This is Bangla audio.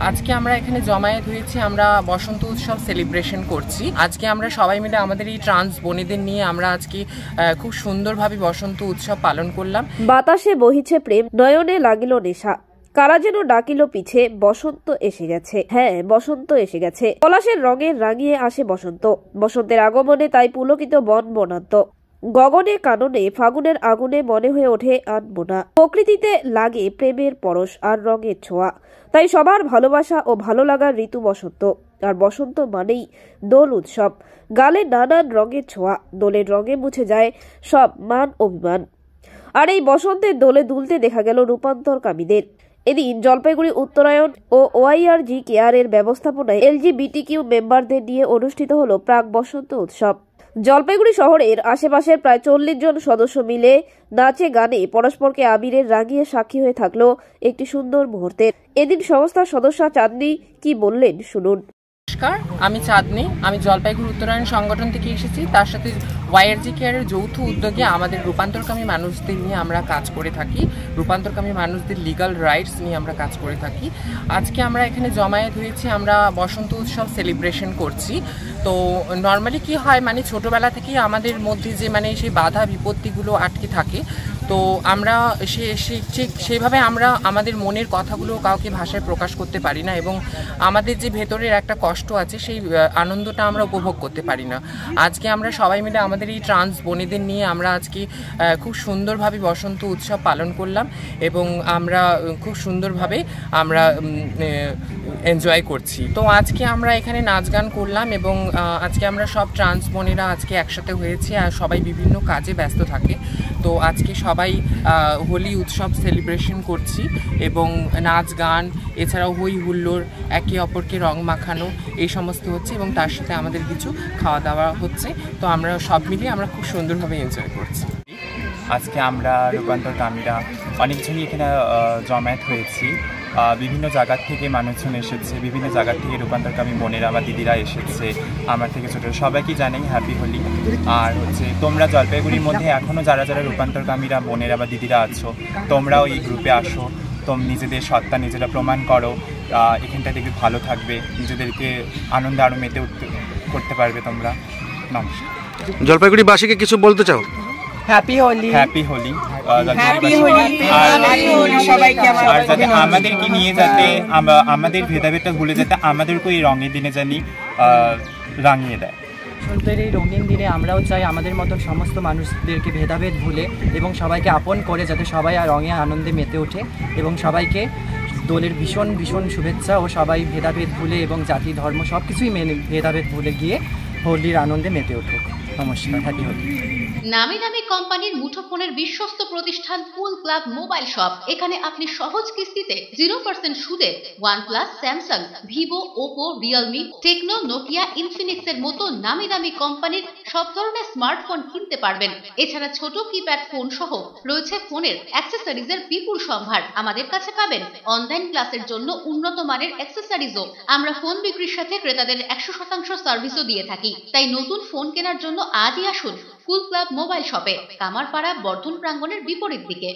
আজকে আমরা এখানে জমায়েত হয়েছি, আমরা বসন্ত উৎসব সেলিব্রেশন করছি। আজকে আমরা সবাই মিলে আমাদের এই ট্রান্স বোনেদের নিয়ে আমরা আজকে খুব সুন্দরভাবে বসন্ত উৎসব পালন করলাম। বাতাসে বহিছে প্রেম, নয়নে লাগিল নেশা, কারা যেন ডাকিল পিছে, বসন্ত এসে গেছে। হ্যাঁ, বসন্ত এসে গেছে। পলাশের রঙে রাঙিয়ে আসে বসন্ত। বসন্তের আগমনে তাই পুলকিত বন বনান্ত। গগনে কাননে ফাগুনের আগুনে মনে হয়ে ওঠে আনমোনা। প্রকৃতিতে লাগে প্রেমের পরশ আর রঙের ছোঁয়া। তাই সবার ভালোবাসা ও ভালো লাগার ঋতু বসন্ত। আর বসন্ত মানেই দোল উৎসব। গালে নানান রঙের ছোঁয়া, দোলের রঙে মুছে যায় সব মান অভিমান। আর এই বসন্তের দোলে দুলতে দেখা গেল রূপান্তরকামীদের। এদিন জলপাইগুড়ি উত্তরায়ণ ও ওআইআরজি কেয়ারের ব্যবস্থাপনায় এলজিবিটিকিউ মেম্বারদের নিয়ে অনুষ্ঠিত হলো প্রাক বসন্ত উৎসব। জলপাইগুড়ি শহরের আশেপাশের প্রায় ৪০ জন সদস্য মিলে নাচে গানে পরস্পরকে আবিরের রাঙিয়ে সাক্ষী হয়ে থাকলো একটি সুন্দর মুহূর্তের। এদিন সংস্থার সদস্য চাঁদনী কি বললেন শুনুন। নমস্কার, আমি চাঁদনী। আমি জলপাইগুড়ি উত্তরায়ণ সংগঠন থেকে এসেছি। তার সাথে ওআইআরজি কেয়ারের যৌথ উদ্যোগে আমাদের রূপান্তরকামী মানুষদের নিয়ে আমরা কাজ করে থাকি। রূপান্তরকামী মানুষদের লিগাল রাইটস নিয়ে আমরা কাজ করে থাকি। আজকে আমরা এখানে জমায়েত হয়েছি, আমরা বসন্ত উৎসব সেলিব্রেশন করছি। তো নর্মালি কি হয়, মানে ছোটোবেলা থেকেই আমাদের মধ্যে যে মানে সেই বাধা বিপত্তিগুলো আটকে থাকে। তো আমরা ঠিক সেইভাবে আমরা আমাদের মনের কথাগুলো কাউকে ভাষায় প্রকাশ করতে পারি না, এবং আমাদের যে ভেতরের একটা কষ্ট আছে সেই আনন্দটা আমরা উপভোগ করতে পারি না। আজকে আমরা সবাই মিলে আমাদের এই ট্রান্স বোনেদের নিয়ে আমরা আজকে খুব সুন্দরভাবে বসন্ত উৎসব পালন করলাম, এবং আমরা খুব সুন্দরভাবে আমরা এনজয় করছি। তো আজকে আমরা এখানে নাচ গান করলাম, এবং আজকে আমরা সব ট্রান্স বোনেরা আজকে একসাথে হয়েছি, আর সবাই বিভিন্ন কাজে ব্যস্ত থাকে। তো আজকে সবাই হোলি উৎসব সেলিব্রেশন করছি, এবং নাচ গান এছাড়াও হই হুল্লোড়, একে অপরকে রং মাখানো এই সমস্ত হচ্ছে, এবং তার সাথে আমাদের কিছু খাওয়া দাওয়া হচ্ছে। তো আমরা সব মিলিয়ে আমরা খুব সুন্দরভাবে এনজয় করছি। আজকে আমরা রূপান্তরকামীরা অনেকজনই এখানে জমায়েত হয়েছি। বিভিন্ন জায়গার থেকে মানুষজন এসেছে, বিভিন্ন জায়গার থেকে রূপান্তরকামী বোনেরা বা দিদিরা এসেছে। আমার থেকে ছোটো সবাইকে জানাই হ্যাপি হোলি। আর তোমরা জলপাইগুড়ির মধ্যে এখনও যারা যারা রূপান্তরকামীরা বোনেরা বা দিদিরা আছো, তোমরাও এই গ্রুপে আসো। নিজেদের সত্তা নিজেরা প্রমাণ করো। এখানটা দেখবে ভালো থাকবে, নিজেদেরকে আনন্দে আরও মেতে করতে পারবে তোমরা। নমস্কার। জলপাইগুড়িবাসীকে কিছু বলতে চাও? হ্যাপি হোলি। হ্যাপি হোলি। আর যাতে আমাদেরকে নিয়ে যাতে আমাদের ভেদাভেদটা ভুলে যাতে আমাদেরকেও এই রঙের দিনে জানি রাঙিয়ে দেয়। বসন্তের এই রঙিন দিনে আমরাও চাই আমাদের মতন সমস্ত মানুষদেরকে ভেদাভেদ ভুলে এবং সবাইকে আপন করে যাতে সবাই আর রঙে আনন্দে মেতে ওঠে, এবং সবাইকে দোলের ভীষণ ভীষণ শুভেচ্ছা। ও সবাই ভেদাভেদ ভুলে এবং জাতি ধর্ম সব কিছুই মেনে ভেদাভেদ ভুলে গিয়ে হোলির আনন্দে মেতে উঠুক। নমস্কার, হ্যাপি হোলি। নামি দামি কোম্পানির মুঠোফোনের বিশ্বস্ত প্রতিষ্ঠান কুল ক্লাব মোবাইল শপ। এখানে আপনি সহজ কিস্তিতে 0% সুদে OnePlus, Samsung, Vivo, Oppo, Realme, Tecno, Nokia, Infinix এর মতো নামি দামি কোম্পানির সব ধরনের স্মার্টফোন কিনতে পারবেন। এছাড়া ছোট কিপ্যাড ফোন সহ রয়েছে ফোনের অ্যাক্সেসরিজের বিপুল সম্ভার। আমাদের কাছে পাবেন অনলাইন ক্লাসের জন্য উন্নত মানের অ্যাক্সেসরিজও। আমরা ফোন বিক্রির সাথে ক্রেতাদের 100% সার্ভিসও দিয়ে থাকি। তাই নতুন ফোন কেনার জন্য আজই আসুন কুল ক্লাব মোবাইল শপে, কামারপাড়া বর্ধন প্রাঙ্গণের বিপরীত দিকে।